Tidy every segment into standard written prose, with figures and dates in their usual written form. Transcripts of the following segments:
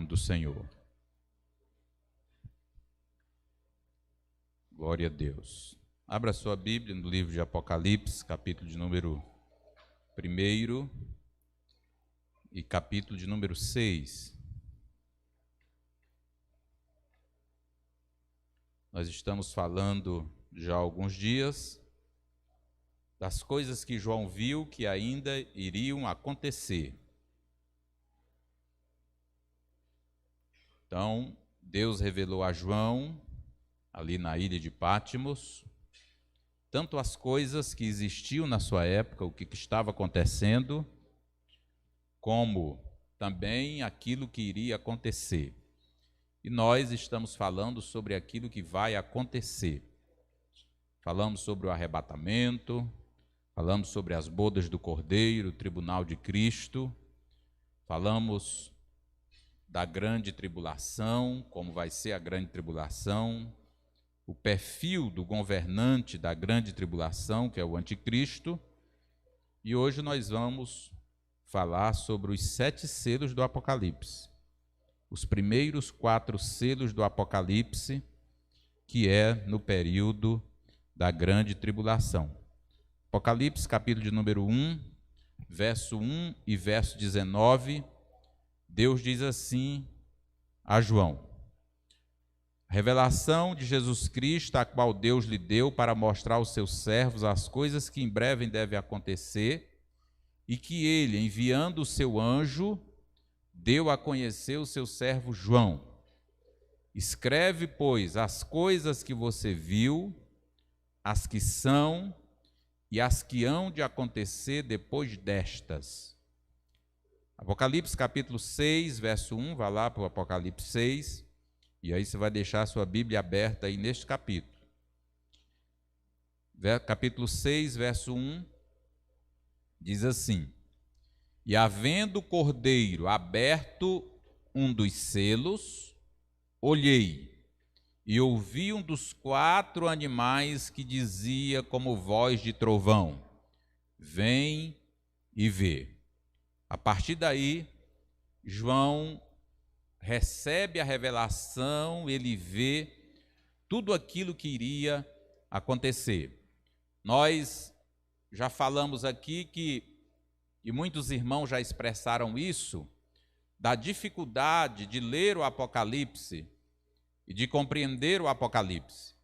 do Senhor. Glória a Deus. Abra sua Bíblia no livro de Apocalipse, capítulo de número 1 e capítulo de número 6. Nós estamos falando já há alguns dias das coisas que João viu que ainda iriam acontecer. Então, Deus revelou a João, ali na ilha de Patmos, tanto as coisas que existiam na sua época, o que estava acontecendo, como também aquilo que iria acontecer. E nós estamos falando sobre aquilo que vai acontecer. Falamos sobre o arrebatamento, falamos sobre as bodas do Cordeiro, o tribunal de Cristo, falamos da grande tribulação, como vai ser a grande tribulação, o perfil do governante da grande tribulação, que é o anticristo, e hoje nós vamos falar sobre os 7 selos do Apocalipse, os primeiros 4 selos do Apocalipse, que é no período da grande tribulação. Apocalipse, capítulo de número 1, verso 1 e verso 19, Deus diz assim a João: revelação de Jesus Cristo, a qual Deus lhe deu para mostrar aos seus servos as coisas que em breve devem acontecer, e que ele, enviando o seu anjo, deu a conhecer o seu servo João. Escreve, pois, as coisas que você viu, as que são e as que hão de acontecer depois destas. Apocalipse capítulo 6, verso 1, vai lá para o Apocalipse 6, e aí você vai deixar a sua Bíblia aberta aí neste capítulo. Capítulo 6, verso 1, diz assim: e havendo o Cordeiro aberto um dos selos, olhei, e ouvi um dos 4 animais que dizia como voz de trovão: vem e vê. A partir daí, João recebe a revelação, ele vê tudo aquilo que iria acontecer. Nós já falamos aqui e muitos irmãos já expressaram isso, da dificuldade de ler o Apocalipse e de compreender o Apocalipse.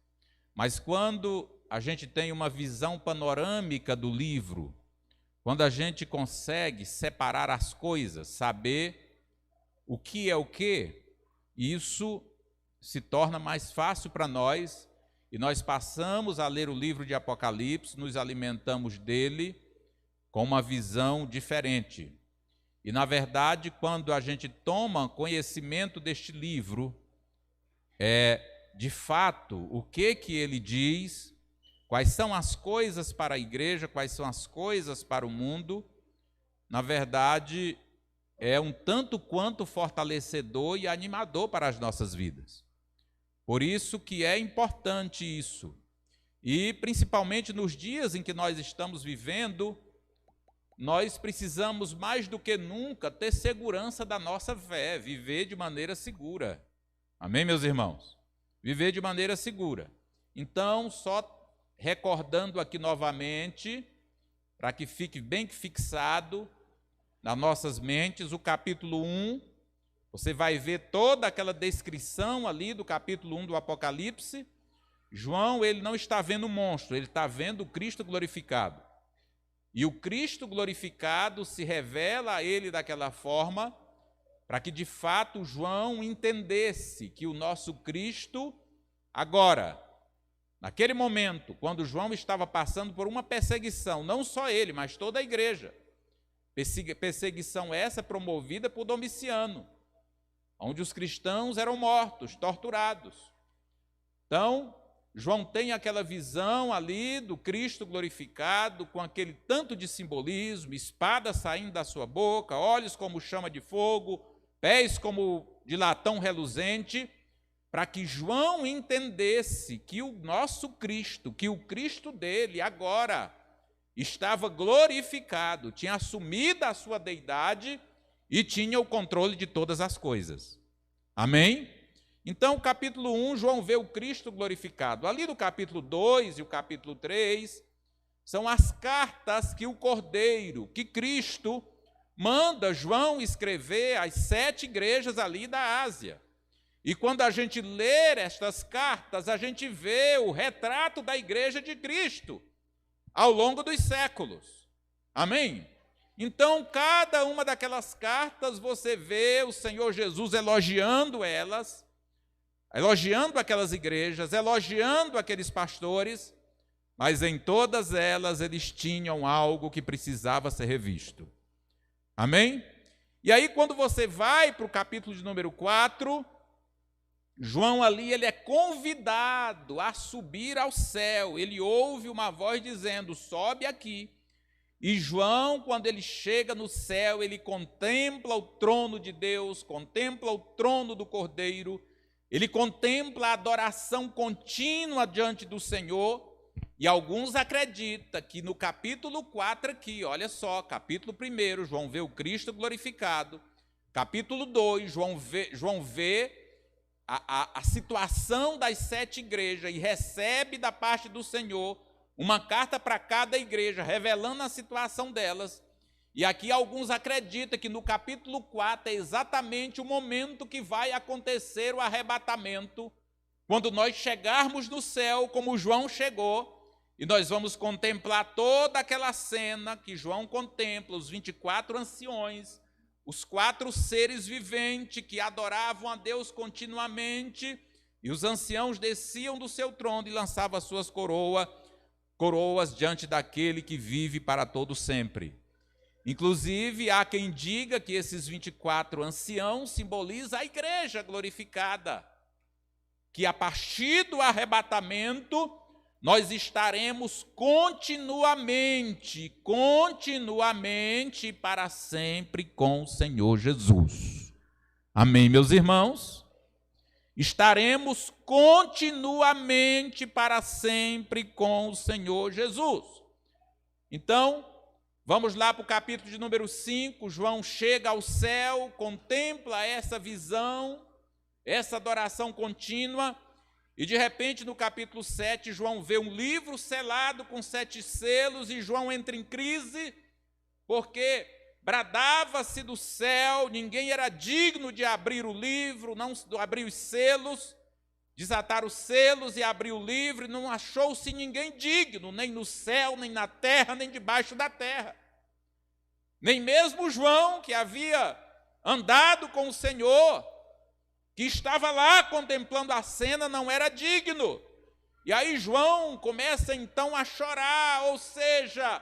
Mas quando a gente tem uma visão panorâmica do livro, quando a gente consegue separar as coisas, saber o que é o que, isso se torna mais fácil para nós, e nós passamos a ler o livro de Apocalipse, nos alimentamos dele com uma visão diferente. E, na verdade, quando a gente toma conhecimento deste livro, de fato, o que ele diz, quais são as coisas para a igreja, quais são as coisas para o mundo, na verdade, é um tanto quanto fortalecedor e animador para as nossas vidas. Por isso que é importante isso. E, principalmente nos dias em que nós estamos vivendo, nós precisamos mais do que nunca ter segurança da nossa fé, viver de maneira segura. Amém, meus irmãos? Viver de maneira segura. Então, só recordando aqui novamente, para que fique bem fixado nas nossas mentes, o capítulo 1, você vai ver toda aquela descrição ali do capítulo 1 do Apocalipse. João, ele não está vendo o monstro, ele está vendo o Cristo glorificado. E o Cristo glorificado se revela a ele daquela forma, para que de fato João entendesse que o nosso Cristo, agora, naquele momento, quando João estava passando por uma perseguição, não só ele, mas toda a igreja, perseguição essa promovida por Domiciano, onde os cristãos eram mortos, torturados. Então, João tem aquela visão ali do Cristo glorificado, com aquele tanto de simbolismo, espada saindo da sua boca, olhos como chama de fogo, pés como de latão reluzente, para que João entendesse que o nosso Cristo, que o Cristo dele agora estava glorificado, tinha assumido a sua deidade e tinha o controle de todas as coisas. Amém? Então, capítulo 1, João vê o Cristo glorificado. Ali no capítulo 2 e o capítulo 3, são as cartas que o Cordeiro, que Cristo, manda João escrever às 7 igrejas ali da Ásia. E quando a gente lê estas cartas, a gente vê o retrato da igreja de Cristo ao longo dos séculos. Amém? Então, cada uma daquelas cartas, você vê o Senhor Jesus elogiando elas, elogiando aquelas igrejas, elogiando aqueles pastores, mas em todas elas eles tinham algo que precisava ser revisto. Amém? E aí, quando você vai para o capítulo de número 4, João ali, ele é convidado a subir ao céu. Ele ouve uma voz dizendo, sobe aqui. E João, quando ele chega no céu, ele contempla o trono de Deus, contempla o trono do Cordeiro, ele contempla a adoração contínua diante do Senhor. E alguns acreditam que no capítulo 4 aqui, olha só, capítulo 1, João vê o Cristo glorificado. Capítulo 2, João vê a situação das 7 igrejas e recebe da parte do Senhor uma carta para cada igreja, revelando a situação delas. E aqui alguns acreditam que no capítulo 4 é exatamente o momento que vai acontecer o arrebatamento, quando nós chegarmos no céu, como João chegou, e nós vamos contemplar toda aquela cena que João contempla, os 24 anciões, os 4 seres viventes que adoravam a Deus continuamente, e os anciãos desciam do seu trono e lançavam as suas coroas diante daquele que vive para todo sempre. Inclusive, há quem diga que esses 24 anciãos simbolizam a igreja glorificada, que a partir do arrebatamento, nós estaremos continuamente para sempre com o Senhor Jesus. Amém, meus irmãos? Estaremos continuamente para sempre com o Senhor Jesus. Então, vamos lá para o capítulo de número 5, João chega ao céu, contempla essa visão, essa adoração contínua, e de repente no capítulo 7, João vê um livro selado com 7 selos, e João entra em crise, porque bradava-se do céu, ninguém era digno de abrir o livro, não abrir os selos, desatar os selos e abrir o livro, e não achou-se ninguém digno, nem no céu, nem na terra, nem debaixo da terra. Nem mesmo João, que havia andado com o Senhor, que estava lá contemplando a cena, não era digno. E aí João começa então a chorar, ou seja,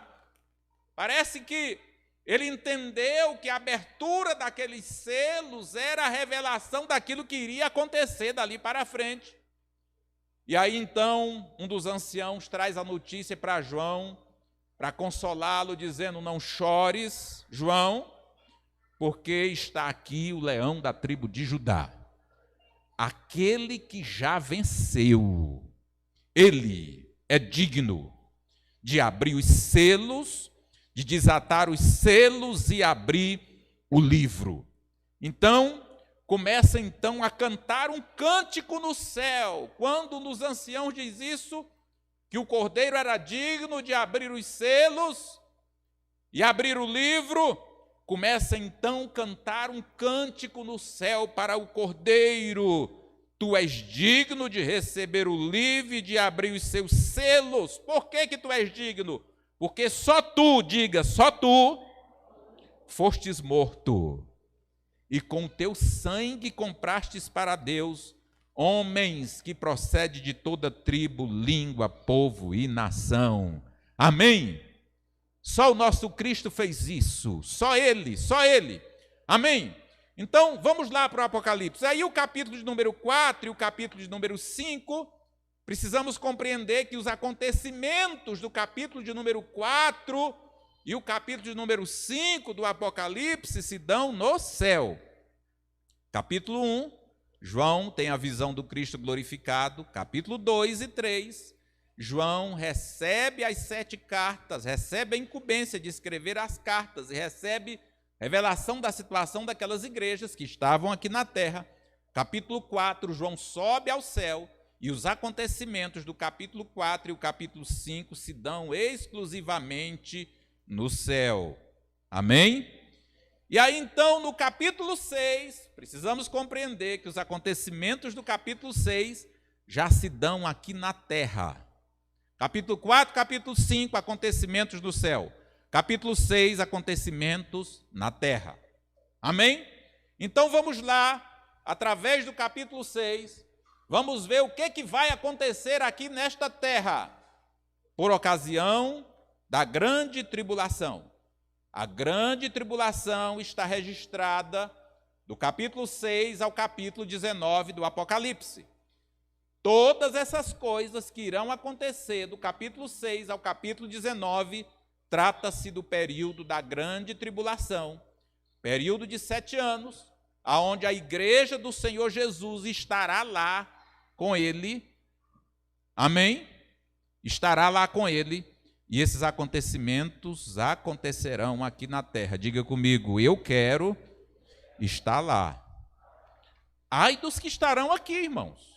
parece que ele entendeu que a abertura daqueles selos era a revelação daquilo que iria acontecer dali para frente. E aí então um dos anciãos traz a notícia para João, para consolá-lo, dizendo, não chores, João, porque está aqui o leão da tribo de Judá, aquele que já venceu. Ele é digno de abrir os selos, de desatar os selos e abrir o livro. Então, começa então a cantar um cântico no céu. Quando nos anciãos diz isso, que o Cordeiro era digno de abrir os selos e abrir o livro, começa então a cantar um cântico no céu para o Cordeiro. Tu és digno de receber o livro e de abrir os seus selos. Por que tu és digno? Porque só tu, diga, só tu, fostes morto, e com teu sangue comprastes para Deus homens que procedem de toda tribo, língua, povo e nação. Amém? Só o nosso Cristo fez isso, só Ele, só Ele. Amém? Então, vamos lá para o Apocalipse. Aí o capítulo de número 4 e o capítulo de número 5, precisamos compreender que os acontecimentos do capítulo de número 4 e o capítulo de número 5 do Apocalipse se dão no céu. Capítulo 1, João tem a visão do Cristo glorificado. Capítulo 2 e 3, João recebe as 7 cartas, recebe a incumbência de escrever as cartas e recebe revelação da situação daquelas igrejas que estavam aqui na terra. Capítulo 4, João sobe ao céu, e os acontecimentos do capítulo 4 e o capítulo 5 se dão exclusivamente no céu. Amém? E aí então, no capítulo 6, precisamos compreender que os acontecimentos do capítulo 6 já se dão aqui na terra. Capítulo 4, capítulo 5, acontecimentos do céu. Capítulo 6, acontecimentos na terra. Amém? Então vamos lá, através do capítulo 6, vamos ver o que vai acontecer aqui nesta terra, por ocasião da grande tribulação. A grande tribulação está registrada do capítulo 6 ao capítulo 19 do Apocalipse. Todas essas coisas que irão acontecer do capítulo 6 ao capítulo 19, trata-se do período da grande tribulação, período de 7 anos, aonde a igreja do Senhor Jesus estará lá com ele, amém? Estará lá com ele, e esses acontecimentos acontecerão aqui na terra. Diga comigo, eu quero estar lá. Ai dos que estarão aqui, irmãos.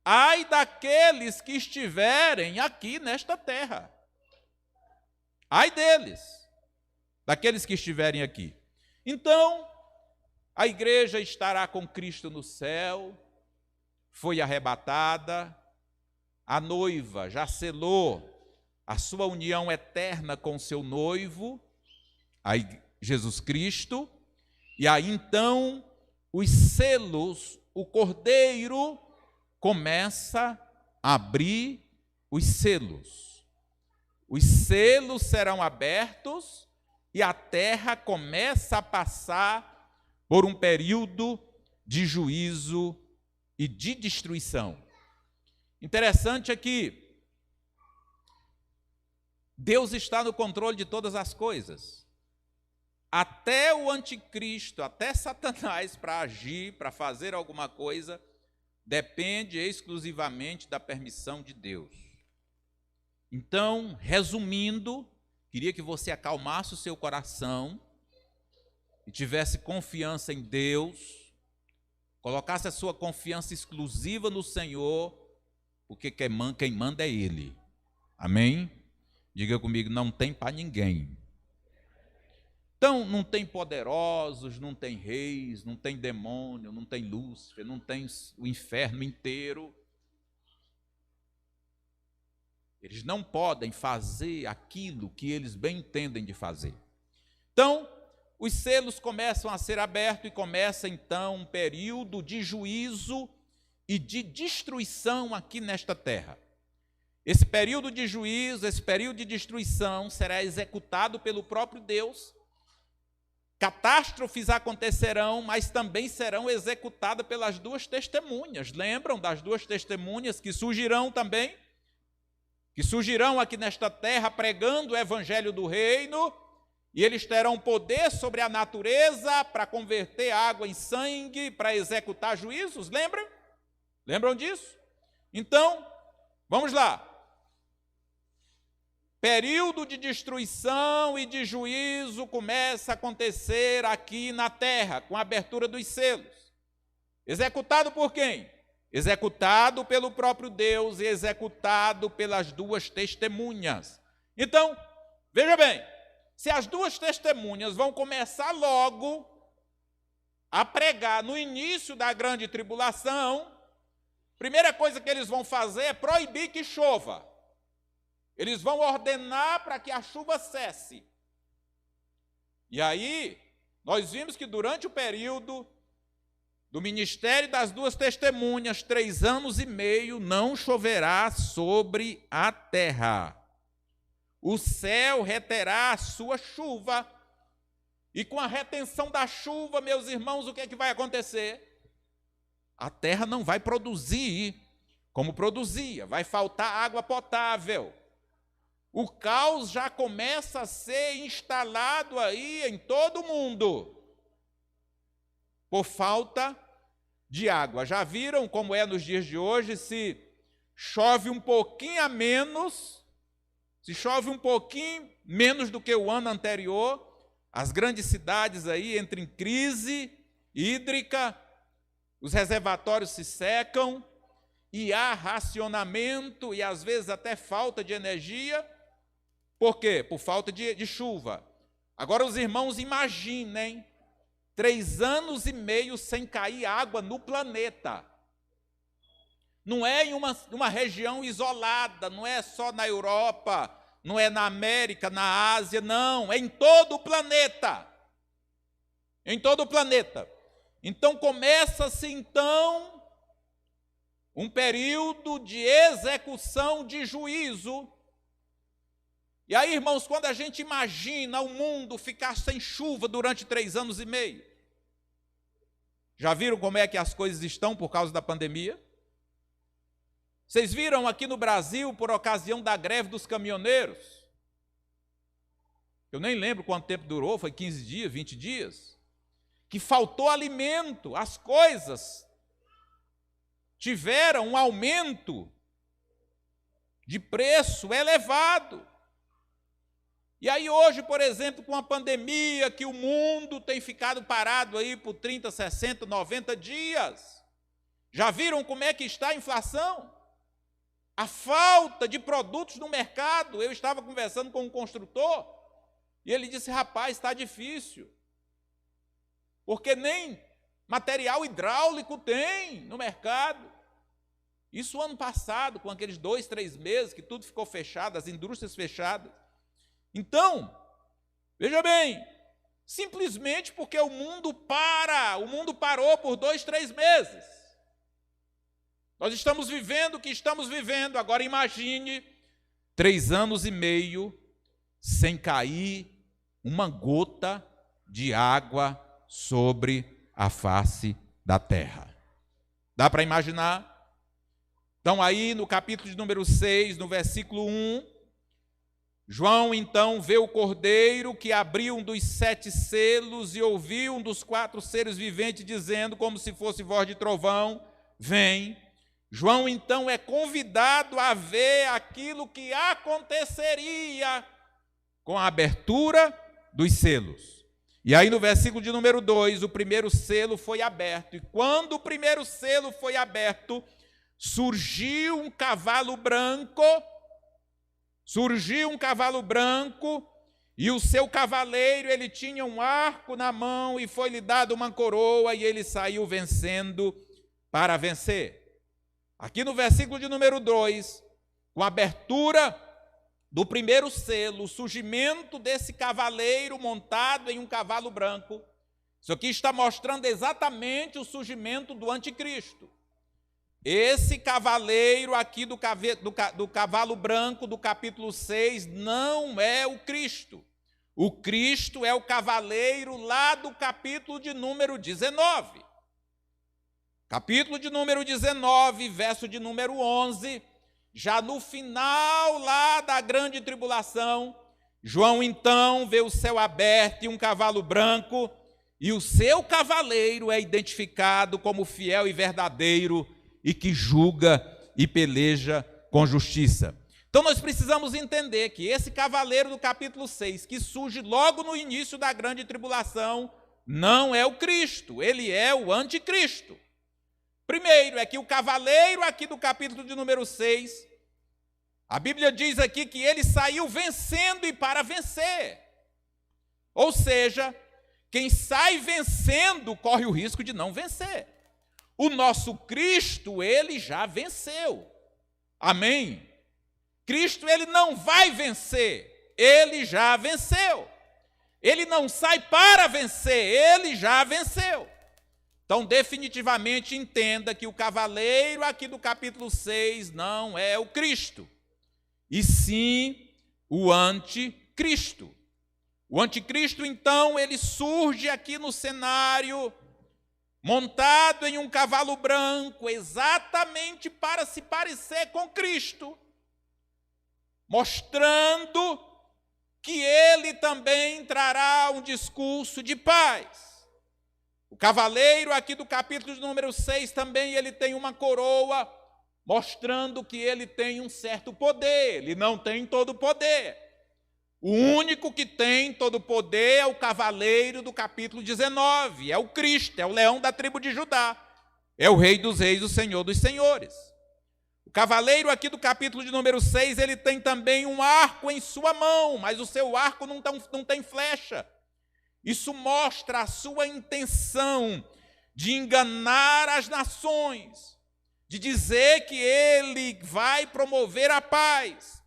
Ai daqueles que estiverem aqui nesta terra. Ai deles, daqueles que estiverem aqui. Então, a igreja estará com Cristo no céu, foi arrebatada, a noiva já selou a sua união eterna com seu noivo, Jesus Cristo, e aí então os selos, o cordeiro começa a abrir os selos. Os selos serão abertos e a terra começa a passar por um período de juízo e de destruição. Interessante é que Deus está no controle de todas as coisas. Até o anticristo, até Satanás, para agir, para fazer alguma coisa, depende exclusivamente da permissão de Deus. Então, resumindo, queria que você acalmasse o seu coração e tivesse confiança em Deus, colocasse a sua confiança exclusiva no Senhor, porque quem manda é Ele. Amém? Diga comigo, não tem para ninguém. Então, não tem poderosos, não tem reis, não tem demônio, não tem Lúcifer, não tem o inferno inteiro. Eles não podem fazer aquilo que eles bem entendem de fazer. Então, os selos começam a ser abertos e começa então um período de juízo e de destruição aqui nesta terra. Esse período de juízo, esse período de destruição será executado pelo próprio Deus. Catástrofes acontecerão, mas também serão executadas pelas duas testemunhas. Lembram das duas testemunhas que surgirão também? Que surgirão aqui nesta terra pregando o evangelho do reino, e eles terão poder sobre a natureza para converter água em sangue, para executar juízos, lembram? Lembram disso? Então, vamos lá. Período de destruição e de juízo começa a acontecer aqui na terra, com a abertura dos selos. Executado por quem? Executado pelo próprio Deus e executado pelas duas testemunhas. Então, veja bem, se as duas testemunhas vão começar logo a pregar no início da grande tribulação, a primeira coisa que eles vão fazer é proibir que chova. Eles vão ordenar para que a chuva cesse. E aí, nós vimos que durante o período do ministério das duas testemunhas, 3 anos e meio, não choverá sobre a terra. O céu reterá a sua chuva. E com a retenção da chuva, meus irmãos, o que é que vai acontecer? A terra não vai produzir como produzia, vai faltar água potável. O caos já começa a ser instalado aí em todo o mundo, por falta de água. Já viram como é nos dias de hoje? Se chove um pouquinho a menos, se chove um pouquinho menos do que o ano anterior, as grandes cidades aí entram em crise hídrica, os reservatórios se secam e há racionamento e às vezes até falta de energia. Por quê? Por falta de chuva. Agora os irmãos imaginem 3 anos e meio sem cair água no planeta. Não é em uma região isolada, não é só na Europa, não é na América, na Ásia, não, é em todo o planeta. Em todo o planeta. Então começa-se então um período de execução de juízo. E aí, irmãos, quando a gente imagina o mundo ficar sem chuva durante 3 anos e meio, já viram como é que as coisas estão por causa da pandemia? Vocês viram aqui no Brasil, por ocasião da greve dos caminhoneiros? Eu nem lembro quanto tempo durou, foi 15 dias, 20 dias? Que faltou alimento, as coisas tiveram um aumento de preço elevado. E aí hoje, por exemplo, com a pandemia, que o mundo tem ficado parado aí por 30, 60, 90 dias, já viram como é que está a inflação? A falta de produtos no mercado. Eu estava conversando com um construtor e ele disse, rapaz, está difícil, porque nem material hidráulico tem no mercado. Isso ano passado, com aqueles 2, 3 meses que tudo ficou fechado, as indústrias fechadas. Então, veja bem, simplesmente porque o mundo parou por 2, 3 meses. Nós estamos vivendo o que estamos vivendo. Agora imagine 3 anos e meio sem cair uma gota de água sobre a face da terra. Dá para imaginar? Então aí no capítulo de número 6, no versículo 1, João então vê o cordeiro que abriu um dos 7 selos e ouviu um dos 4 seres viventes dizendo, como se fosse voz de trovão, vem. João então é convidado a ver aquilo que aconteceria com a abertura dos selos. E aí no versículo de número 2, o primeiro selo foi aberto. E quando o primeiro selo foi aberto, surgiu um cavalo branco, e o seu cavaleiro, ele tinha um arco na mão e foi-lhe dado uma coroa e ele saiu vencendo para vencer. Aqui no versículo de número 2, com a abertura do primeiro selo, o surgimento desse cavaleiro montado em um cavalo branco, isso aqui está mostrando exatamente o surgimento do anticristo. Esse cavaleiro aqui do cavalo branco do capítulo 6 não é o Cristo. O Cristo é o cavaleiro lá do capítulo de número 19. Capítulo de número 19, verso de número 11, já no final lá da grande tribulação, João então vê o céu aberto e um cavalo branco, e o seu cavaleiro é identificado como fiel e verdadeiro, e que julga e peleja com justiça. Então nós precisamos entender que esse cavaleiro do capítulo 6, que surge logo no início da grande tribulação, não é o Cristo, ele é o anticristo. Primeiro, é que o cavaleiro aqui do capítulo de número 6, a Bíblia diz aqui que ele saiu vencendo e para vencer. Ou seja, quem sai vencendo corre o risco de não vencer. O nosso Cristo, ele já venceu. Amém? Cristo, ele não vai vencer, ele já venceu. Ele não sai para vencer, ele já venceu. Então, definitivamente entenda que o cavaleiro aqui do capítulo 6 não é o Cristo, e sim o anticristo. O anticristo, então, ele surge aqui no cenário, montado em um cavalo branco, exatamente para se parecer com Cristo, mostrando que ele também trará um discurso de paz. O cavaleiro aqui do capítulo de número 6 também, ele tem uma coroa, mostrando que ele tem um certo poder, ele não tem todo o poder. O único que tem todo o poder é o cavaleiro do capítulo 19, é o Cristo, é o leão da tribo de Judá. é o Rei dos Reis, o Senhor dos Senhores. O cavaleiro aqui do capítulo de número 6, ele tem também um arco em sua mão, mas o seu arco não tem flecha. Isso mostra a sua intenção de enganar as nações, de dizer que ele vai promover a paz.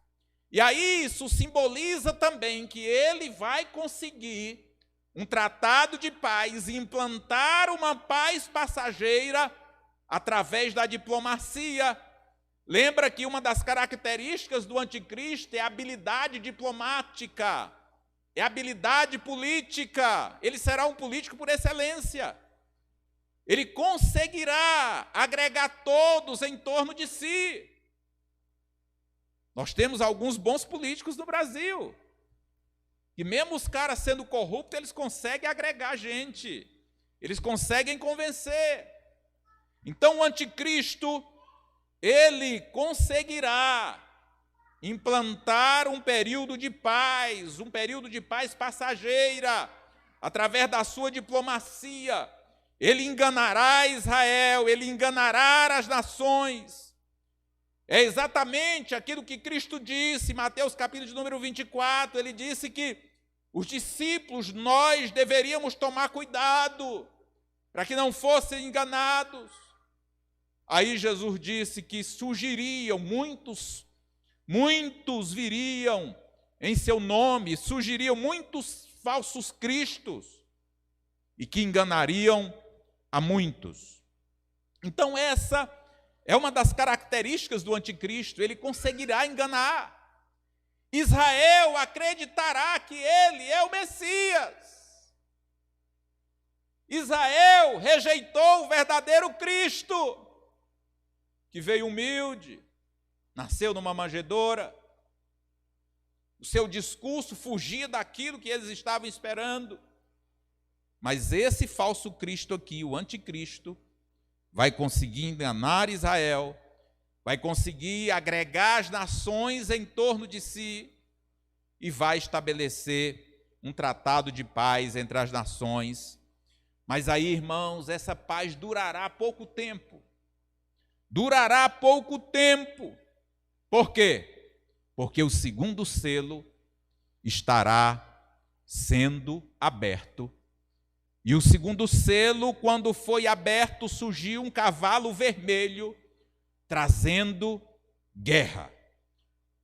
E aí isso simboliza também que ele vai conseguir um tratado de paz e implantar uma paz passageira através da diplomacia. Lembra que uma das características do anticristo é a habilidade diplomática, é a habilidade política. Ele será um político por excelência. Ele conseguirá agregar todos em torno de si. Nós temos alguns bons políticos no Brasil, e mesmo os caras sendo corruptos, eles conseguem agregar gente, eles conseguem convencer. Então o anticristo, ele conseguirá implantar um período de paz passageira, através da sua diplomacia. Ele enganará Israel, ele enganará as nações. É exatamente aquilo que Cristo disse, Mateus capítulo de número 24, ele disse que os discípulos, nós deveríamos tomar cuidado, para que não fossem enganados. Aí Jesus disse que surgiriam, muitos viriam em seu nome, surgiriam muitos falsos cristos, e que enganariam a muitos. Então essa é uma das características do anticristo, ele conseguirá enganar. Israel acreditará que ele é o Messias. Israel rejeitou o verdadeiro Cristo, que veio humilde, nasceu numa manjedoura. O seu discurso fugia daquilo que eles estavam esperando. Mas esse falso Cristo aqui, o anticristo, vai conseguir enganar Israel, vai conseguir agregar as nações em torno de si e vai estabelecer um tratado de paz entre as nações. Mas aí, irmãos, essa paz durará pouco tempo. Durará pouco tempo. Por quê? Porque o segundo selo estará sendo aberto. E o segundo selo, quando foi aberto, surgiu um cavalo vermelho, trazendo guerra.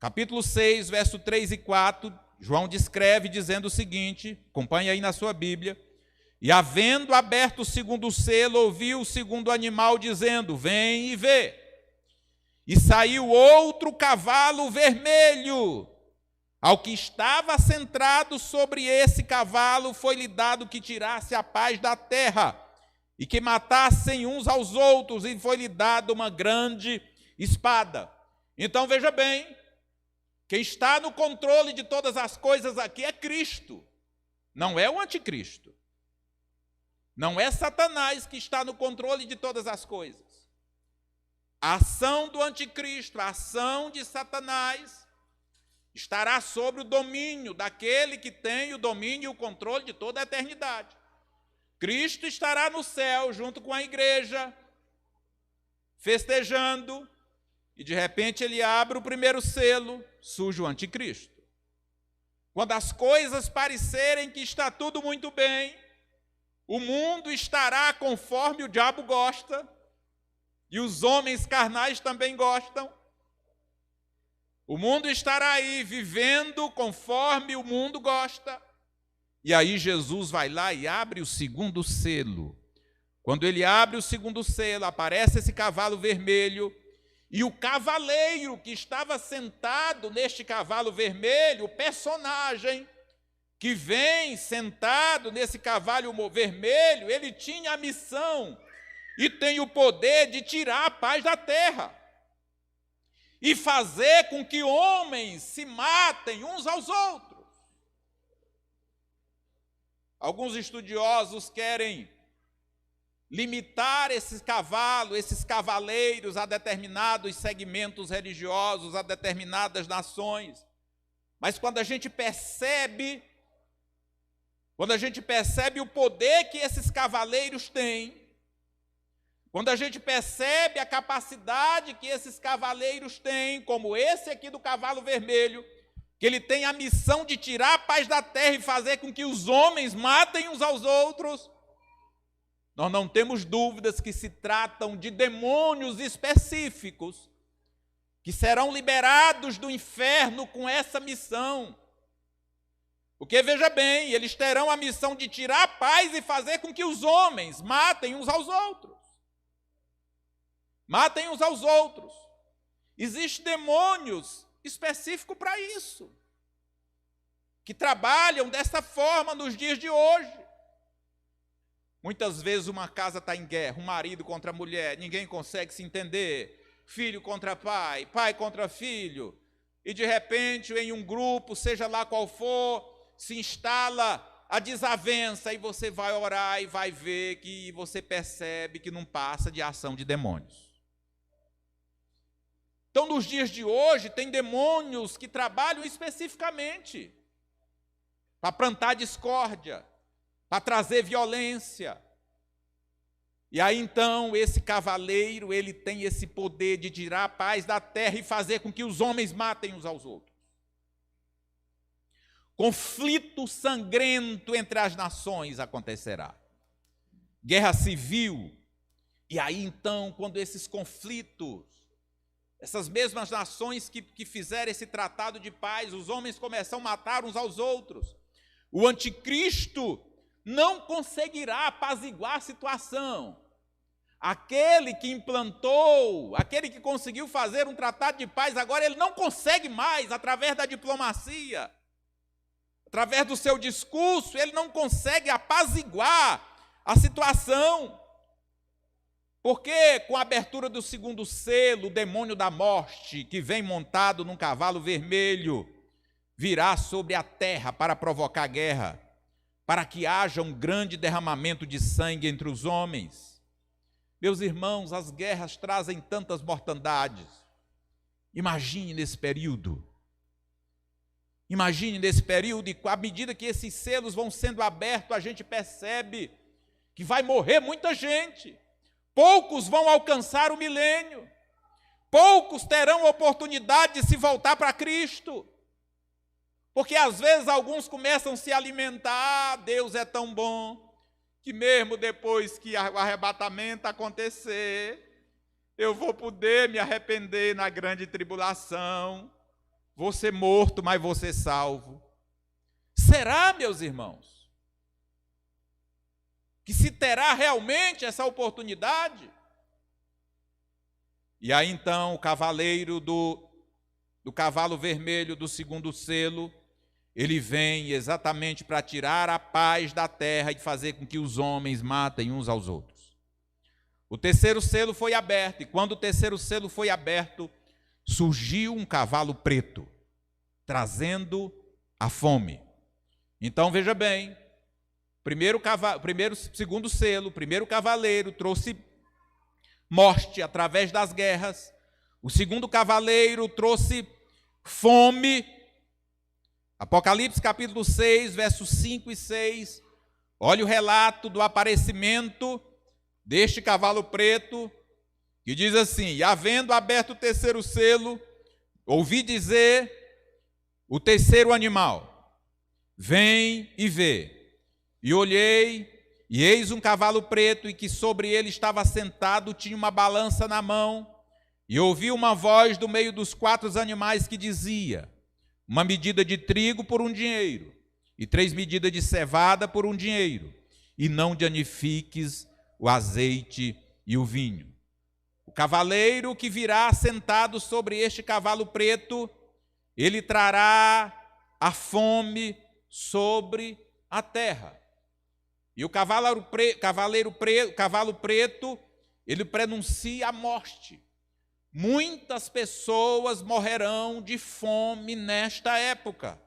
Capítulo 6, verso 3 e 4, João descreve dizendo o seguinte, acompanhe aí na sua Bíblia: e havendo aberto o segundo selo, ouviu o segundo animal dizendo, vem e vê. E saiu outro cavalo vermelho. Ao que estava sentado sobre esse cavalo foi-lhe dado que tirasse a paz da terra e que matassem uns aos outros, e foi-lhe dada uma grande espada. Então veja bem, quem está no controle de todas as coisas aqui é Cristo, não é o anticristo. Não é Satanás que está no controle de todas as coisas. A ação do anticristo, a ação de Satanás, estará sob o domínio daquele que tem o domínio e o controle de toda a eternidade. Cristo estará no céu junto com a igreja, festejando, e de repente ele abre o primeiro selo, surge o anticristo. Quando as coisas parecerem que está tudo muito bem, o mundo estará conforme o diabo gosta, e os homens carnais também gostam. O mundo estará aí vivendo conforme o mundo gosta. E aí Jesus vai lá e abre o segundo selo. Quando ele abre o segundo selo, aparece esse cavalo vermelho, e o cavaleiro que estava sentado neste cavalo vermelho, o personagem que vem sentado nesse cavalo vermelho, ele tinha a missão e tem o poder de tirar a paz da terra e fazer com que homens se matem uns aos outros. Alguns estudiosos querem limitar esses cavalos, esses cavaleiros a determinados segmentos religiosos, a determinadas nações. Mas quando a gente percebe o poder que esses cavaleiros têm, quando a gente percebe a capacidade que esses cavaleiros têm, como esse aqui do cavalo vermelho, que ele tem a missão de tirar a paz da terra e fazer com que os homens matem uns aos outros, nós não temos dúvidas que se tratam de demônios específicos, que serão liberados do inferno com essa missão. Porque, veja bem, eles terão a missão de tirar a paz e fazer com que os homens matem uns aos outros. Matem uns aos outros. Existem demônios específicos para isso, que trabalham dessa forma nos dias de hoje. Muitas vezes uma casa está em guerra, um marido contra a mulher, ninguém consegue se entender, filho contra pai, pai contra filho, e de repente em um grupo, seja lá qual for, se instala a desavença e você vai orar e vai ver que você percebe que não passa de ação de demônios. Então, nos dias de hoje, tem demônios que trabalham especificamente para plantar discórdia, para trazer violência. E aí, então, esse cavaleiro, ele tem esse poder de tirar a paz da terra e fazer com que os homens matem uns aos outros. Conflito sangrento entre as nações acontecerá. Guerra civil. E aí, então, quando esses conflitos, essas mesmas nações que fizeram esse tratado de paz, os homens começam a matar uns aos outros. O anticristo não conseguirá apaziguar a situação. Aquele que implantou, aquele que conseguiu fazer um tratado de paz, agora ele não consegue mais, através da diplomacia, através do seu discurso, ele não consegue apaziguar a situação. Porque com a abertura do segundo selo, o demônio da morte, que vem montado num cavalo vermelho, virá sobre a terra para provocar guerra, para que haja um grande derramamento de sangue entre os homens. Meus irmãos, as guerras trazem tantas mortandades. Imagine nesse período. Imagine nesse período, e à medida que esses selos vão sendo abertos, a gente percebe que vai morrer muita gente. Poucos vão alcançar o milênio. Poucos terão oportunidade de se voltar para Cristo. Porque às vezes alguns começam a se alimentar, Deus é tão bom, que mesmo depois que o arrebatamento acontecer, eu vou poder me arrepender na grande tribulação, vou ser morto, mas vou ser salvo. Será, meus irmãos, que se terá realmente essa oportunidade? E aí então o cavaleiro do cavalo vermelho do segundo selo, ele vem exatamente para tirar a paz da terra e fazer com que os homens matem uns aos outros. O terceiro selo foi aberto, e quando o terceiro selo foi aberto, surgiu um cavalo preto, trazendo a fome. Então veja bem, segundo selo, o primeiro cavaleiro trouxe morte através das guerras, o segundo cavaleiro trouxe fome. Apocalipse capítulo 6, versos 5 e 6, olha o relato do aparecimento deste cavalo preto, que diz assim: e havendo aberto o terceiro selo, ouvi dizer o terceiro animal, vem e vê. E olhei, e eis um cavalo preto, e que sobre ele estava sentado, tinha uma balança na mão, e ouvi uma voz do meio dos quatro animais que dizia: uma medida de trigo por 1 dinheiro, e 3 medidas de cevada por 1 dinheiro, e não danifiques o azeite e o vinho. O cavaleiro que virá sentado sobre este cavalo preto, ele trará a fome sobre a terra. E o cavalo preto, ele prenuncia a morte. Muitas pessoas morrerão de fome nesta época.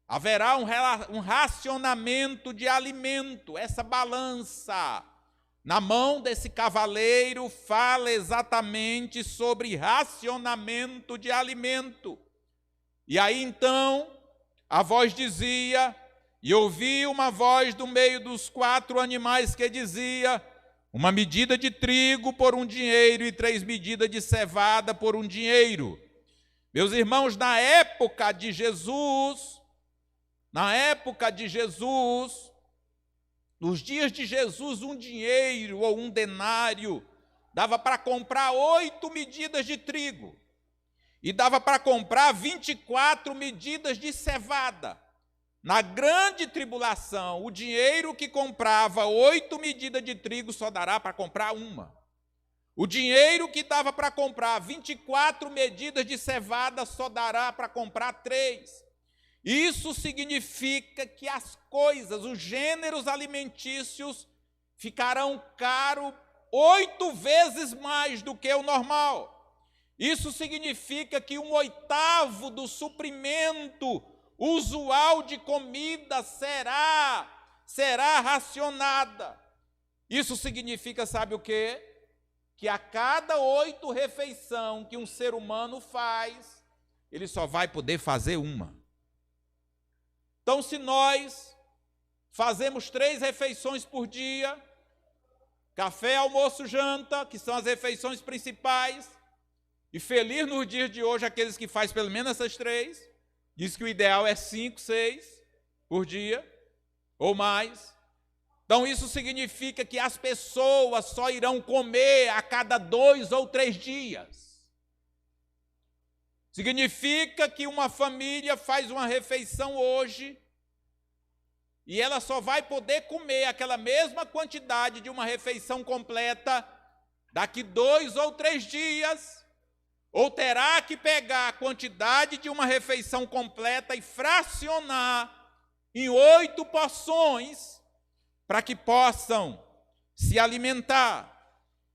Haverá um racionamento de alimento. Essa balança na mão desse cavaleiro fala exatamente sobre racionamento de alimento. E aí então a voz dizia, e ouvi uma voz do meio dos 4 animais que dizia: uma medida de trigo por 1 dinheiro e 3 medidas de cevada por 1 dinheiro. Meus irmãos, na época de Jesus, nos dias de Jesus, 1 dinheiro ou 1 denário dava para comprar 8 medidas de trigo e dava para comprar 24 medidas de cevada. Na grande tribulação, o dinheiro que comprava 8 medidas de trigo só dará para comprar 1. O dinheiro que dava para comprar 24 medidas de cevada só dará para comprar 3. Isso significa que as coisas, os gêneros alimentícios, ficarão caros 8 vezes mais do que o normal. Isso significa que 1/8 do suprimento usual de comida será racionada. Isso significa, sabe o quê? Que a cada 8 refeições que um ser humano faz, ele só vai poder fazer 1. Então, se nós fazemos 3 refeições por dia, café, almoço, janta, que são as refeições principais, e feliz nos dias de hoje aqueles que fazem pelo menos essas 3, diz que o ideal é 5, 6 por dia, ou mais. Então isso significa que as pessoas só irão comer a cada 2 ou 3 dias. Significa que uma família faz uma refeição hoje e ela só vai poder comer aquela mesma quantidade de uma refeição completa daqui 2 ou 3 dias, ou terá que pegar a quantidade de uma refeição completa e fracionar em 8 porções para que possam se alimentar.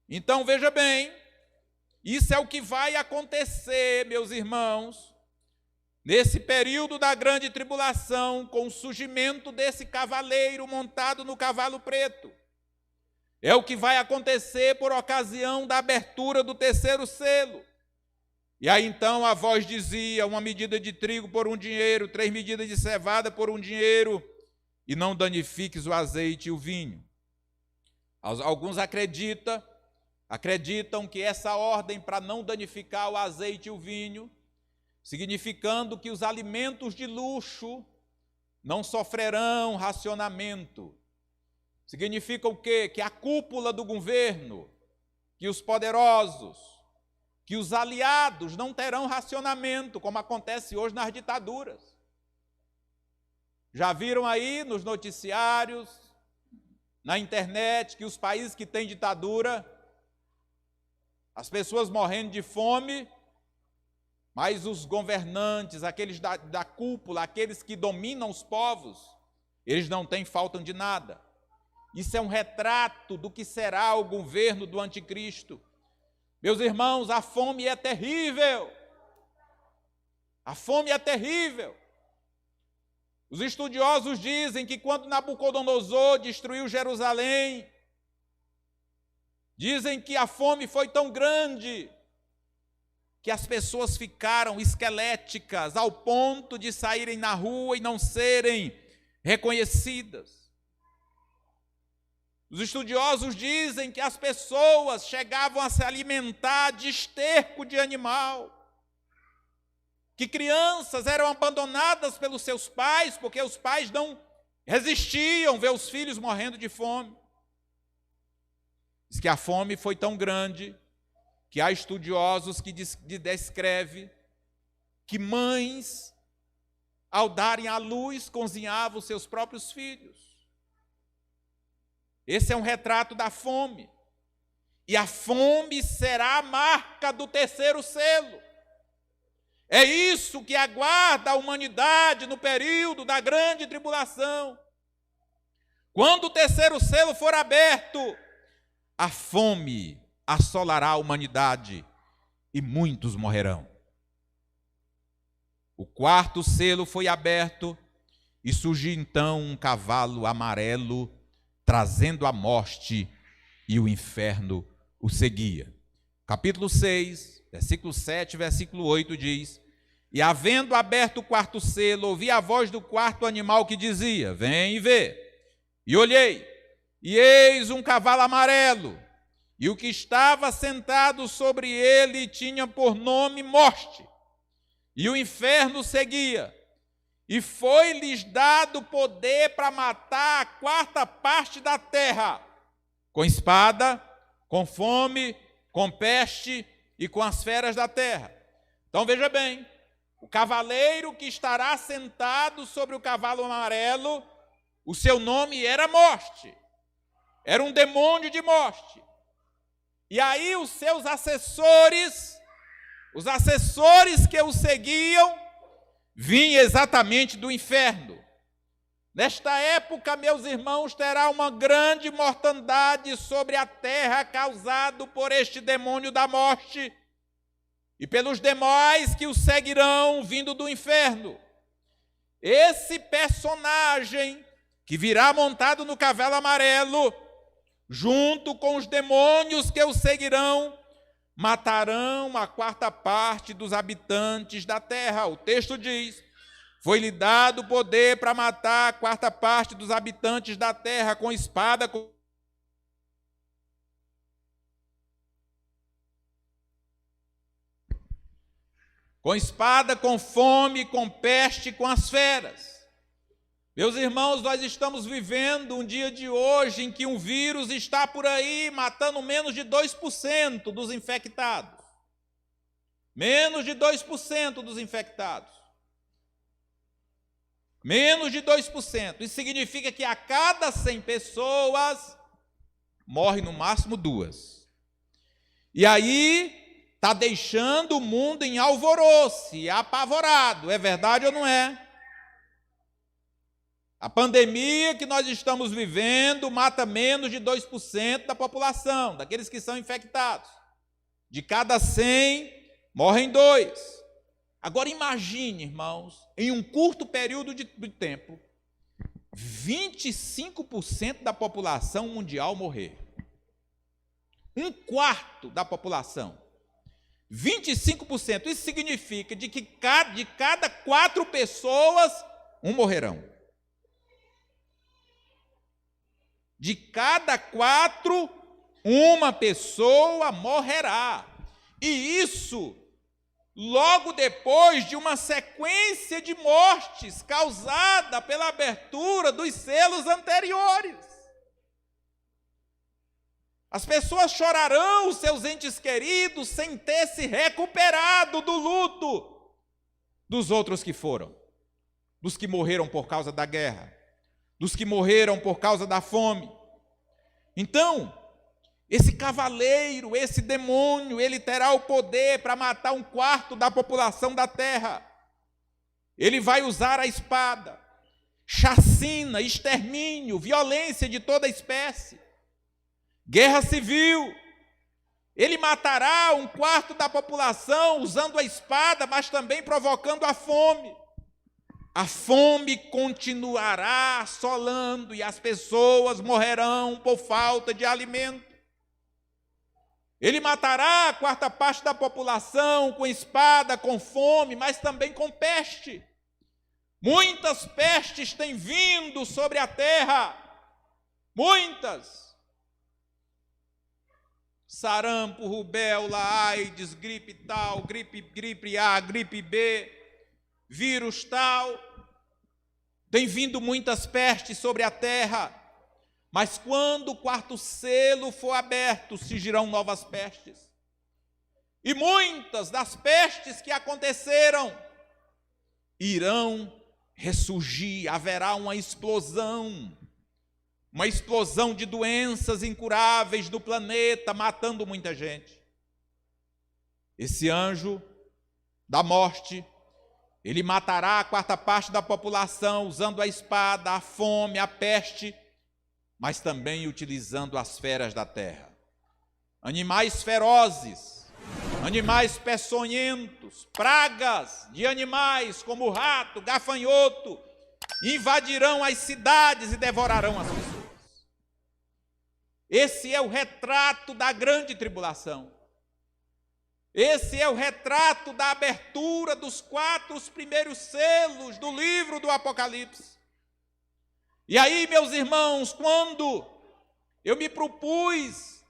Então, veja bem, isso é o que vai acontecer, meus irmãos, nesse período da grande tribulação, com o surgimento desse cavaleiro montado no cavalo preto. É o que vai acontecer por ocasião da abertura do 3º selo. E aí então a voz dizia: 1 medida de trigo por 1 dinheiro, 3 medidas de cevada por 1 dinheiro, e não danifiques o azeite e o vinho. Alguns acreditam que essa ordem para não danificar o azeite e o vinho, significando que os alimentos de luxo não sofrerão racionamento. Significa o quê? Que a cúpula do governo, que os poderosos, que os aliados não terão racionamento, como acontece hoje nas ditaduras. Já viram aí nos noticiários, na internet, que os países que têm ditadura, as pessoas morrendo de fome, mas os governantes, aqueles da cúpula, aqueles que dominam os povos, eles não têm falta de nada. Isso é um retrato do que será o governo do anticristo. Meus irmãos, a fome é terrível. A fome é terrível. Os estudiosos dizem que quando Nabucodonosor destruiu Jerusalém, dizem que a fome foi tão grande que as pessoas ficaram esqueléticas ao ponto de saírem na rua e não serem reconhecidas. Os estudiosos dizem que as pessoas chegavam a se alimentar de esterco de animal, que crianças eram abandonadas pelos seus pais, porque os pais não resistiam ver os filhos morrendo de fome. Diz que a fome foi tão grande que há estudiosos que descrevem que mães, ao darem à luz, cozinhavam os seus próprios filhos. Esse é um retrato da fome. E a fome será a marca do 3º selo. É isso que aguarda a humanidade no período da grande tribulação. Quando o 3º selo for aberto, a fome assolará a humanidade e muitos morrerão. O 4º selo foi aberto e surgiu então um cavalo amarelo, trazendo a morte, e o inferno o seguia. Capítulo 6, versículo 7, versículo 8 diz: E havendo aberto o 4º selo, ouvi a voz do 4º animal que dizia: Vem e vê. E olhei, E eis um cavalo amarelo, e o que estava sentado sobre ele tinha por nome Morte, e o inferno seguia. E foi-lhes dado poder para matar a quarta parte da terra, com espada, com fome, com peste e com as feras da terra. Então veja bem, o cavaleiro que estará sentado sobre o cavalo amarelo, o seu nome era Morte, era um demônio de morte. E aí os seus assessores, os assessores que o seguiam, vinha exatamente do inferno. Nesta época, meus irmãos, terá uma grande mortandade sobre a terra causado por este demônio da morte e pelos demais que o seguirão vindo do inferno. Esse personagem que virá montado no cavalo amarelo, junto com os demônios que o seguirão, matarão a quarta parte dos habitantes da terra. O texto diz: foi-lhe dado poder para matar a quarta parte dos habitantes da terra com espada, com fome, com peste, com as feras. Meus irmãos, nós estamos vivendo um dia de hoje em que um vírus está por aí matando menos de 2% dos infectados. Menos de 2% dos infectados. Menos de 2%. Isso significa que a cada 100 pessoas, morre no máximo 2. E aí, está deixando o mundo em alvoroço, apavorado. É verdade ou não é? A pandemia que nós estamos vivendo mata menos de 2% da população, daqueles que são infectados. De cada 100, morrem 2. Agora imagine, irmãos, em um curto período de tempo, 25% da população mundial morrer. 1/4 da população. 25%. Isso significa de cada 4 pessoas, 1 morrerão. De cada 4, 1 pessoa morrerá. E isso logo depois de uma sequência de mortes causada pela abertura dos selos anteriores. As pessoas chorarão os seus entes queridos sem ter se recuperado do luto dos outros que foram, dos que morreram por causa da guerra, dos que morreram por causa da fome. Então, esse cavaleiro, esse demônio, ele terá o poder para matar 1/4 da população da terra. Ele vai usar a espada, chacina, extermínio, violência de toda espécie, guerra civil. Ele matará 1/4 da população usando a espada, mas também provocando a fome. A fome continuará assolando e as pessoas morrerão por falta de alimento. Ele matará a 4ª parte da população com espada, com fome, mas também com peste. Muitas pestes têm vindo sobre a terra. Muitas. Sarampo, rubéola, AIDS, gripe tal, gripe A, gripe B, vírus tal. Tem vindo muitas pestes sobre a terra, mas quando o 4º selo for aberto, surgirão novas pestes. E muitas das pestes que aconteceram irão ressurgir, haverá uma explosão de doenças incuráveis do planeta, matando muita gente. Esse anjo da morte, ele matará a 4ª parte da população usando a espada, a fome, a peste, mas também utilizando as feras da terra. Animais ferozes, animais peçonhentos, pragas de animais como rato, gafanhoto, invadirão as cidades e devorarão as pessoas. Esse é o retrato da grande tribulação. Esse é o retrato da abertura dos 4 primeiros selos do livro do Apocalipse. E aí, meus irmãos, quando Eu me propus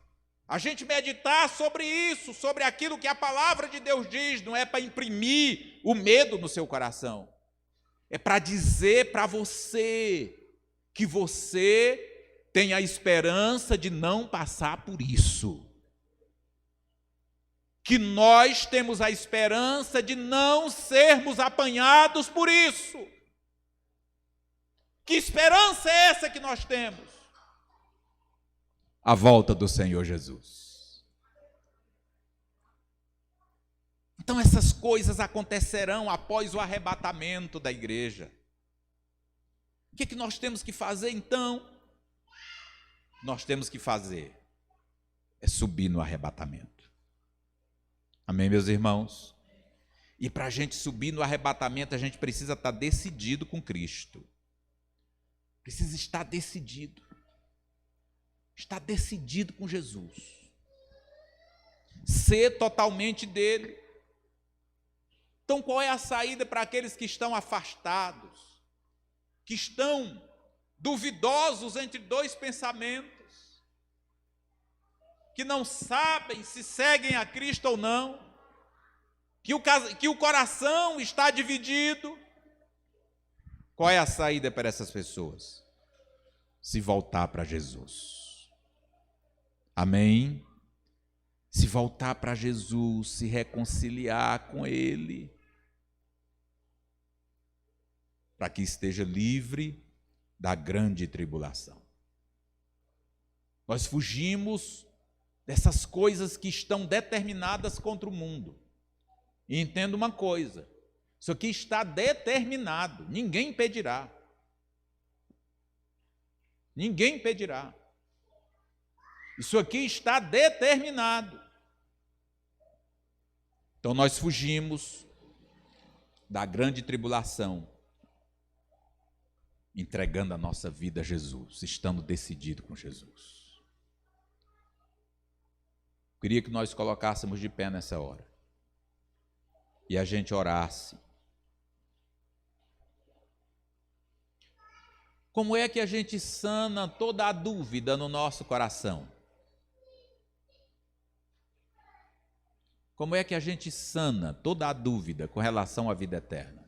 a gente meditar sobre isso, sobre aquilo que a palavra de Deus diz. Não é para imprimir o medo no seu coração. É para dizer para você que você tem a esperança de não passar por isso. Que nós temos a esperança de não sermos apanhados por isso. Que esperança é essa que nós temos? A volta do Senhor Jesus. Então essas coisas acontecerão após o arrebatamento da igreja. O que nós temos que fazer então? Nós temos que fazer é subir no arrebatamento. Amém, meus irmãos? E para a gente subir no arrebatamento, a gente precisa estar decidido com Cristo. Precisa estar decidido. Estar decidido com Jesus. Ser totalmente dele. Então, qual é a saída para aqueles que estão afastados? Que estão duvidosos entre dois pensamentos? Que não sabem se seguem a Cristo ou não, que o coração está dividido. Qual é a saída para essas pessoas? Se voltar para Jesus. Amém? Se voltar para Jesus, se reconciliar com Ele, para que esteja livre da grande tribulação. Nós fugimos dessas coisas que estão determinadas contra o mundo. E entenda uma coisa, isso aqui está determinado, ninguém impedirá. Ninguém impedirá. Isso aqui está determinado. Então nós fugimos da grande tribulação, entregando a nossa vida a Jesus, estando decidido com Jesus. Queria que nós colocássemos de pé nessa hora e a gente orasse. Como é que a gente sana toda a dúvida no nosso coração? Como é que a gente sana toda a dúvida com relação à vida eterna?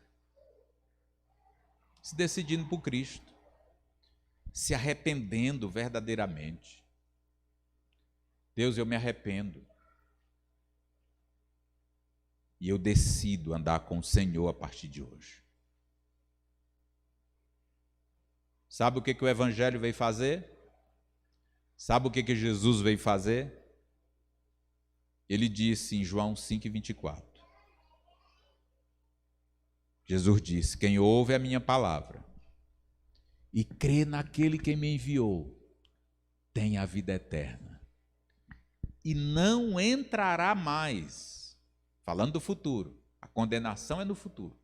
Se decidindo por Cristo, se arrependendo verdadeiramente. Deus, eu me arrependo. E eu decido andar com o Senhor a partir de hoje. Sabe o que o Evangelho veio fazer? Sabe o que Jesus veio fazer? Ele disse em João 5,24. Jesus disse: quem ouve a minha palavra e crê naquele que me enviou, tem a vida eterna. E não entrará mais, falando do futuro, a condenação é no futuro,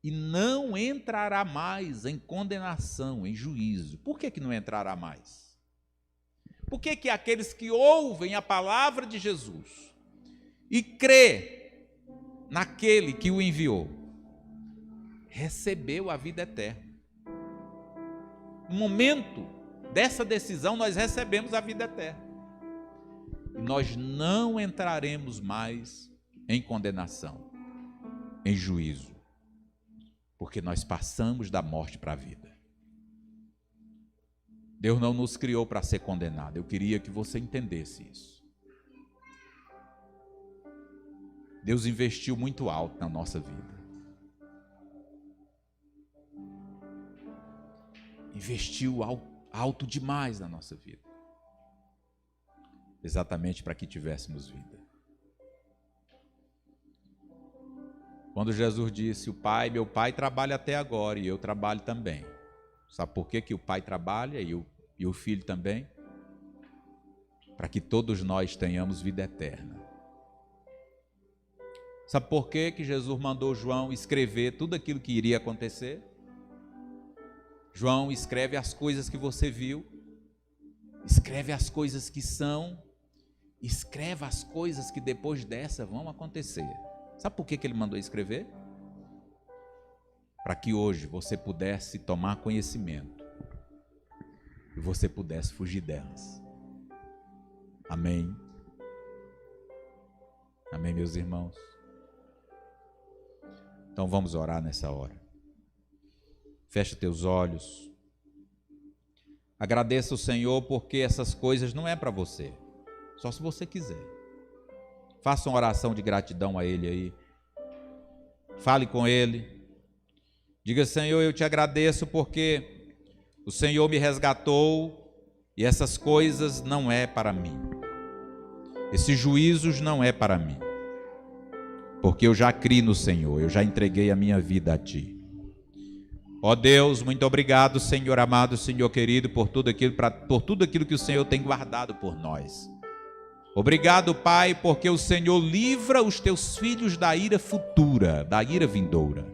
e não entrará mais em condenação, em juízo. Por que não entrará mais? Por que aqueles que ouvem a palavra de Jesus e crê naquele que o enviou, recebeu a vida eterna? No momento dessa decisão, nós recebemos a vida eterna. E nós não entraremos mais em condenação, em juízo, porque nós passamos da morte para a vida. Deus não nos criou para ser condenado. Eu queria que você entendesse isso. Deus investiu muito alto na nossa vida. Investiu alto demais na nossa vida. Exatamente para que tivéssemos vida. Quando Jesus disse: meu pai trabalha até agora e eu trabalho também. Sabe por que o pai trabalha e o filho também? Para que todos nós tenhamos vida eterna. Sabe por que Jesus mandou João escrever tudo aquilo que iria acontecer? João, escreve as coisas que você viu, escreve as coisas que são, escreva as coisas que depois dessa vão acontecer. Sabe por que ele mandou escrever? Para que hoje você pudesse tomar conhecimento e você pudesse fugir delas. Amém. Amém, meus irmãos. Então vamos orar nessa hora. Fecha teus olhos. Agradeça o Senhor porque essas coisas não é para você. Só se você quiser. Faça uma oração de gratidão a Ele aí. Fale com Ele. Diga: Senhor, eu te agradeço porque o Senhor me resgatou e essas coisas não é para mim. Esses juízos não é para mim. Porque eu já criei no Senhor, eu já entreguei a minha vida a Ti. Ó Deus, muito obrigado, Senhor amado, Senhor querido, por tudo aquilo que o Senhor tem guardado por nós. Obrigado, Pai, porque o Senhor livra os Teus filhos da ira futura, da ira vindoura.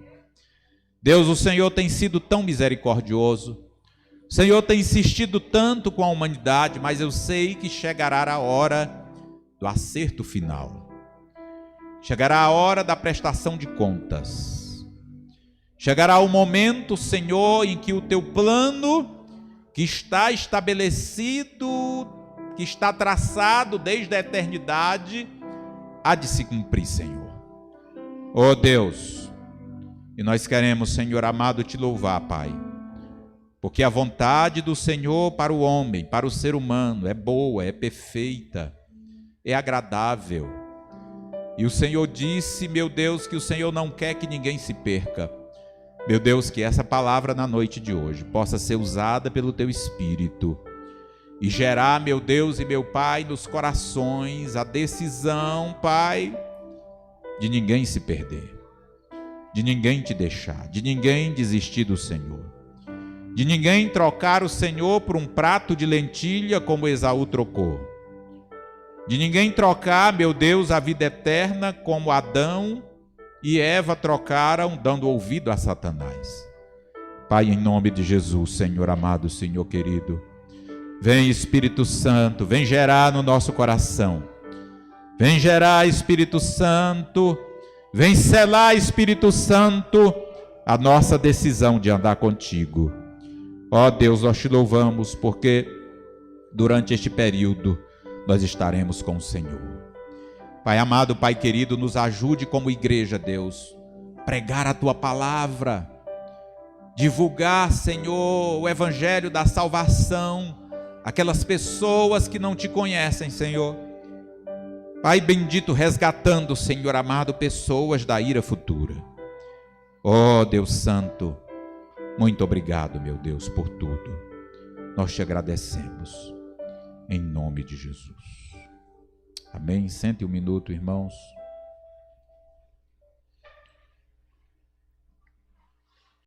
Deus, o Senhor tem sido tão misericordioso, o Senhor tem insistido tanto com a humanidade, mas eu sei que chegará a hora do acerto final. Chegará a hora da prestação de contas. Chegará o momento, Senhor, em que o Teu plano, que está estabelecido, que está traçado desde a eternidade, há de se cumprir, Senhor. Oh Deus, e nós queremos, Senhor amado, Te louvar, Pai, porque a vontade do Senhor para o homem, para o ser humano, é boa, é perfeita, é agradável. E o Senhor disse, meu Deus, que o Senhor não quer que ninguém se perca. Meu Deus, que essa palavra na noite de hoje possa ser usada pelo Teu Espírito e gerar, meu Deus e meu Pai, nos corações a decisão, Pai, de ninguém se perder, de ninguém Te deixar, de ninguém desistir do Senhor, de ninguém trocar o Senhor por um prato de lentilha como Esaú trocou, de ninguém trocar, meu Deus, a vida eterna como Adão e Eva trocaram, dando ouvido a Satanás. Pai, em nome de Jesus, Senhor amado, Senhor querido, vem Espírito Santo, vem gerar no nosso coração, vem gerar, Espírito Santo, vem selar, Espírito Santo, a nossa decisão de andar contigo. Ó Deus, nós Te louvamos porque durante este período nós estaremos com o Senhor. Pai amado, Pai querido, nos ajude como igreja, Deus, pregar a Tua palavra, divulgar, Senhor, o evangelho da salvação, aquelas pessoas que não Te conhecem, Senhor. Pai bendito, resgatando, Senhor amado, pessoas da ira futura. Ó Deus Santo, muito obrigado, meu Deus, por tudo. Nós Te agradecemos, em nome de Jesus. Amém. Sente um minuto, irmãos.